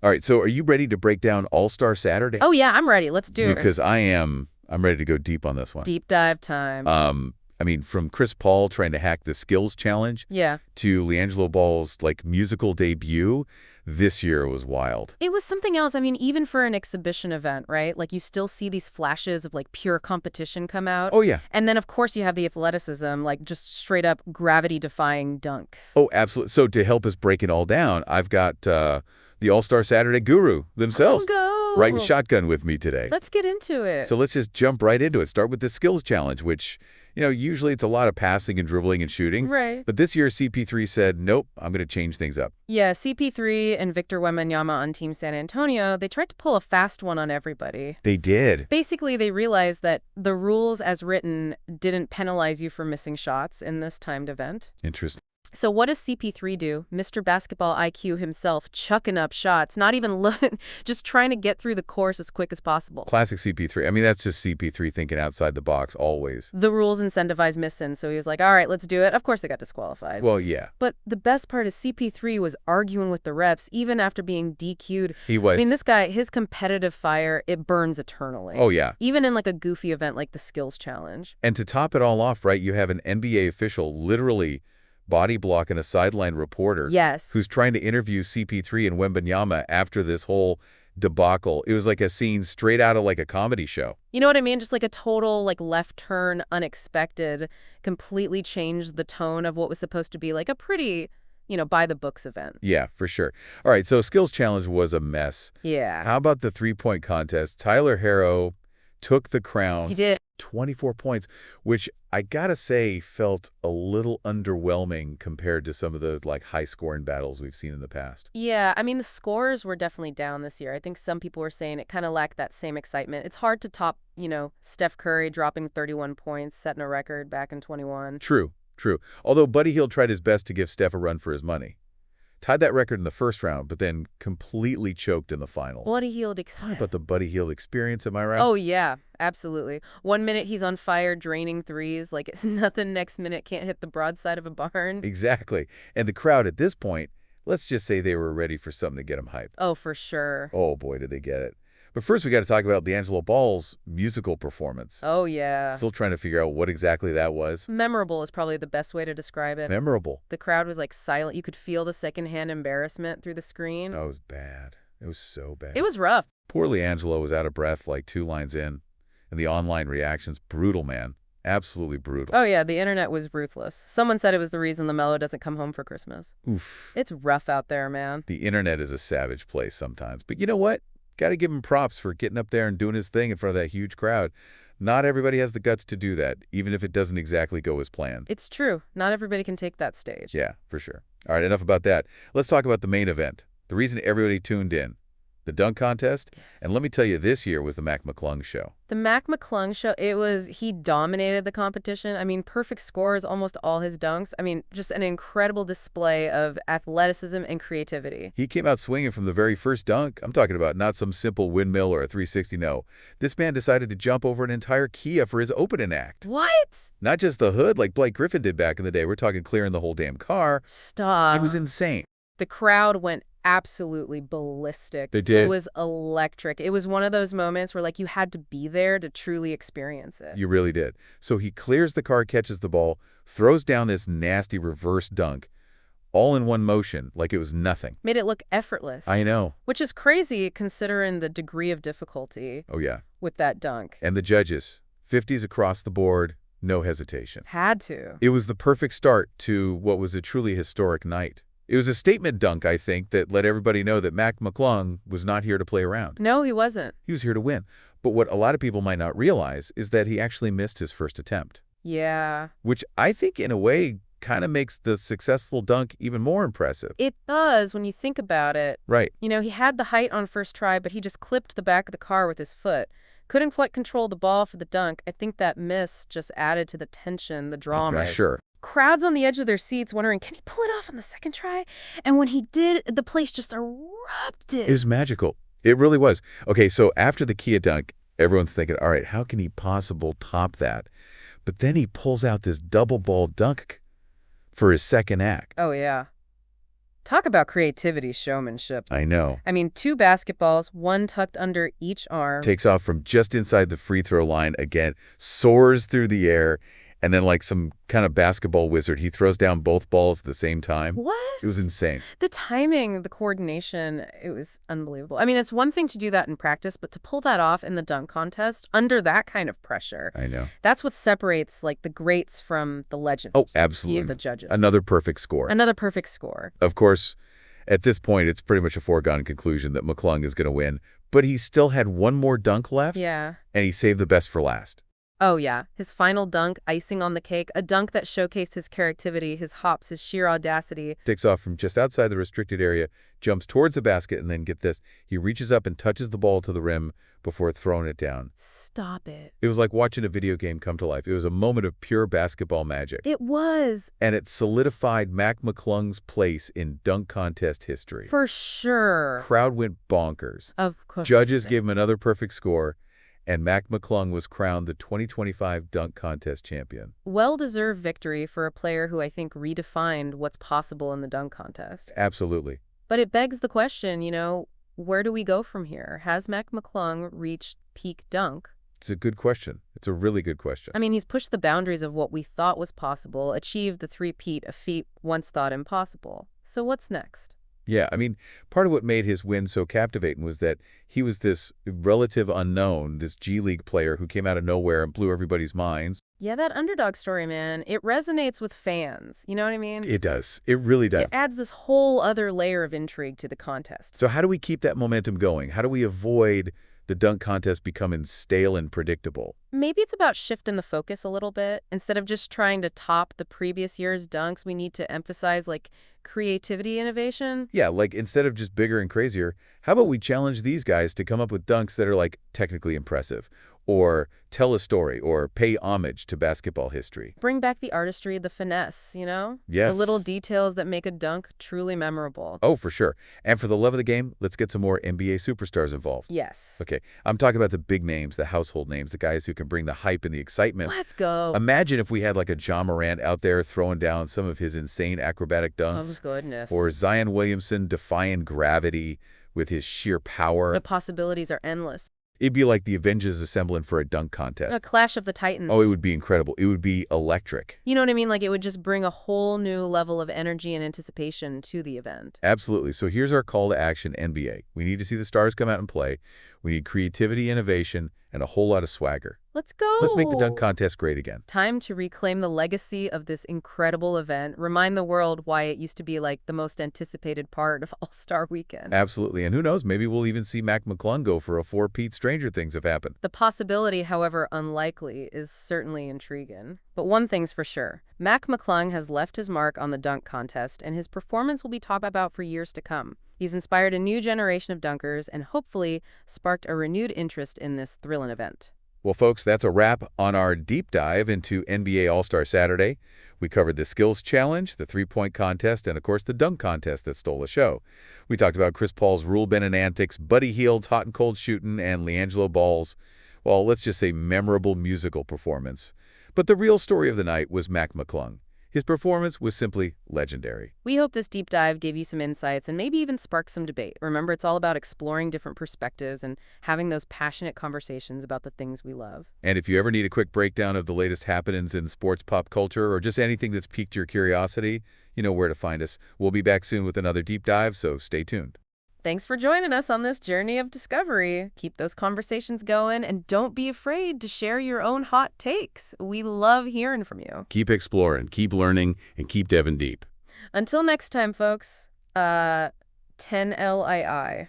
All right, so are you ready to break down All-Star Saturday? Oh, yeah, I'm ready. Let's do it. Because I am. I'm ready to go deep on this one. Deep dive time. I mean, from Chris Paul trying to hack the skills challenge Yeah. to LiAngelo Ball's, musical debut, this year was wild. It was something else. I mean, even for an exhibition event, right? Like, you still see these flashes of, pure competition come out. Oh, yeah. And then, of course, you have the athleticism, just straight-up gravity-defying dunk. Oh, absolutely. So to help us break it all down, I've got the All-Star Saturday guru themselves riding shotgun with me today. Let's get into it. So let's just jump right into it. Start with the skills challenge, which, usually it's a lot of passing and dribbling and shooting. Right. But this year, CP3 said, nope, I'm going to change things up. Yeah, CP3 and Victor Wembanyama on Team San Antonio, they tried to pull a fast one on everybody. They did. Basically, they realized that the rules as written didn't penalize you for missing shots in this timed event. Interesting. So what does CP3 do? Mr. Basketball IQ himself chucking up shots, not even just trying to get through the course as quick as possible. Classic CP3. I mean, that's just CP3 thinking outside the box always. The rules incentivize missing, so he was like, all right, let's do it. Of course they got disqualified. Well, yeah. But the best part is CP3 was arguing with the refs even after being DQ'd. He was. I mean, this guy, his competitive fire, it burns eternally. Oh, yeah. Even in a goofy event like the skills challenge. And to top it all off, right, you have an NBA official literally body blocking a sideline reporter. Yes. Who's trying to interview CP3 and Wembanyama after this whole debacle. It was like a scene straight out of a comedy show. You know what I mean? Just a total left turn, unexpected, completely changed the tone of what was supposed to be a pretty, by the books event. Yeah, for sure. All right, so skills challenge was a mess. Yeah. How about the three-point contest? Tyler Herro took the crown. He did. 24 points, which I gotta say felt a little underwhelming compared to some of the high-scoring battles we've seen in the past. Yeah, I mean, the scores were definitely down this year. I think some people were saying it kind of lacked that same excitement. It's hard to top, Steph Curry dropping 31 points, setting a record back in 21. True. Although Buddy Hield tried his best to give Steph a run for his money. Tied that record in the first round, but then completely choked in the final. Buddy Hield Talk about the Buddy Hield experience, am I right? Oh, yeah, absolutely. 1 minute he's on fire, draining threes like it's nothing. Next minute can't hit the broadside of a barn. Exactly. And the crowd at this point, let's just say they were ready for something to get them hyped. Oh, for sure. Oh, boy, did they get it. But first, we got to talk about LiAngelo Ball's musical performance. Oh, yeah. Still trying to figure out what exactly that was. Memorable is probably the best way to describe it. Memorable. The crowd was silent. You could feel the secondhand embarrassment through the screen. Oh, it was bad. It was so bad. It was rough. Poor LiAngelo was out of breath 2 lines in. And the online reactions, brutal, man. Absolutely brutal. Oh, yeah, the internet was ruthless. Someone said it was the reason LaMelo doesn't come home for Christmas. Oof. It's rough out there, man. The internet is a savage place sometimes. But you know what? Got to give him props for getting up there and doing his thing in front of that huge crowd. Not everybody has the guts to do that, even if it doesn't exactly go as planned. It's true. Not everybody can take that stage. Yeah, for sure. All right, enough about that. Let's talk about the main event. The reason everybody tuned in. The dunk contest. And let me tell you, this year was the Mclung show. The Mclung show, he dominated the competition. I mean, perfect scores, almost all his dunks. I mean, just an incredible display of athleticism and creativity. He came out swinging from the very first dunk. I'm talking about not some simple windmill or a 360, no. This man decided to jump over an entire Kia for his opening act. What? Not just the hood like Blake Griffin did back in the day. We're talking clearing the whole damn car. Stop. It was insane. The crowd went absolutely ballistic. They did. It was electric. It was one of those moments where you had to be there to truly experience it. You really did. So he clears the car, catches the ball, throws down this nasty reverse dunk, all in one motion, like it was nothing. Made it look effortless. I know. Which is crazy considering the degree of difficulty. Oh, yeah. With that dunk. And the judges, 50s across the board, no hesitation. Had to. It was the perfect start to what was a truly historic night. It was a statement dunk, I think, that let everybody know that Mclung was not here to play around. No, he wasn't. He was here to win. But what a lot of people might not realize is that he actually missed his first attempt. Yeah. Which I think, in a way, kind of makes the successful dunk even more impressive. It does when you think about it. Right. He had the height on first try, but he just clipped the back of the car with his foot. Couldn't quite control the ball for the dunk. I think that miss just added to the tension, the drama. Yeah, sure. Crowds on the edge of their seats wondering, can he pull it off on the second try? And when he did, the place just erupted. It was magical. It really was. Okay, so after the Kia dunk, everyone's thinking, all right, how can he possibly top that? But then he pulls out this double ball dunk for his second act. Oh, yeah. Talk about creativity, showmanship. I know. I mean, 2 basketballs, one tucked under each arm. Takes off from just inside the free throw line again, soars through the air, and then like some kind of basketball wizard, he throws down both balls at the same time. What? It was insane. The timing, the coordination, it was unbelievable. I mean, it's one thing to do that in practice, but to pull that off in the dunk contest under that kind of pressure, I know. that's what separates, like, the greats from the legends. Oh, absolutely. The judges. Another perfect score. Another perfect score. Of course, at this point, it's pretty much a foregone conclusion that McClung is going to win, but he still had one more dunk left. Yeah. And he saved the best for last. Oh, yeah. His final dunk, icing on the cake, a dunk that showcased his creativity, his hops, his sheer audacity. Takes off from just outside the restricted area, jumps towards the basket, and then, get this, he reaches up and touches the ball to the rim before throwing it down. Stop it. It was like watching a video game come to life. It was a moment of pure basketball magic. It was. And it solidified McClung's place in dunk contest history. For sure. Crowd went bonkers. Of course. Judges gave him another perfect score, and McClung was crowned the 2025 dunk contest champion. Well-deserved victory for a player who I think redefined what's possible in the dunk contest. Absolutely. But it begs the question, where do we go from here? Has McClung reached peak dunk? It's a good question. It's a really good question. I mean, he's pushed the boundaries of what we thought was possible, achieved the three-peat, a feat once thought impossible. So what's next? Yeah, I mean, part of what made his win so captivating was that he was this relative unknown, this G League player who came out of nowhere and blew everybody's minds. Yeah, that underdog story, man, it resonates with fans. You know what I mean? It does. It really does. It adds this whole other layer of intrigue to the contest. So how do we keep that momentum going? How do we avoid the dunk contest becoming stale and predictable? Maybe it's about shifting the focus a little bit. Instead of just trying to top the previous year's dunks, we need to emphasize, like, creativity innovation. Yeah, like instead of just bigger and crazier, how about we challenge these guys to come up with dunks that are like technically impressive, or tell a story, or pay homage to basketball history. Bring back the artistry, the finesse, Yes. The little details that make a dunk truly memorable. Oh, for sure. And for the love of the game, let's get some more NBA superstars involved. Yes. Okay, I'm talking about the big names, the household names, the guys who can bring the hype and the excitement. Let's go. Imagine if we had like a Ja Morant out there throwing down some of his insane acrobatic dunks. Oh, goodness. Or Zion Williamson defying gravity with his sheer power. The possibilities are endless. It'd be like the Avengers assembling for a dunk contest. A clash of the titans. Oh, it would be incredible. It would be electric. You know what I mean? Like, it would just bring a whole new level of energy and anticipation to the event. Absolutely. So here's our call to action, NBA. We need to see the stars come out and play. We need creativity, innovation, and a whole lot of swagger. Let's go. Let's make the dunk contest great again. Time to reclaim the legacy of this incredible event. Remind the world why it used to be like the most anticipated part of All-Star Weekend. Absolutely. And who knows, maybe we'll even see McClung go for a four-peat. Stranger things have happened. The possibility, however unlikely, is certainly intriguing. But one thing's for sure. Mclung has left his mark on the dunk contest, and his performance will be talked about for years to come. He's inspired a new generation of dunkers and hopefully sparked a renewed interest in this thrilling event. Well, folks, that's a wrap on our deep dive into NBA All-Star Saturday. We covered the skills challenge, the three-point contest, and, of course, the dunk contest that stole the show. We talked about Chris Paul's rule-bending antics, Buddy Hield's hot and cold shooting, and LiAngelo Ball's, well, let's just say memorable musical performance. But the real story of the night was McClung. His performance was simply legendary. We hope this deep dive gave you some insights and maybe even sparked some debate. Remember, it's all about exploring different perspectives and having those passionate conversations about the things we love. And if you ever need a quick breakdown of the latest happenings in sports pop culture or just anything that's piqued your curiosity, you know where to find us. We'll be back soon with another deep dive, so stay tuned. Thanks for joining us on this journey of discovery. Keep those conversations going and don't be afraid to share your own hot takes. We love hearing from you. Keep exploring, keep learning, and keep diving deep. Until next time, folks, 10 LII.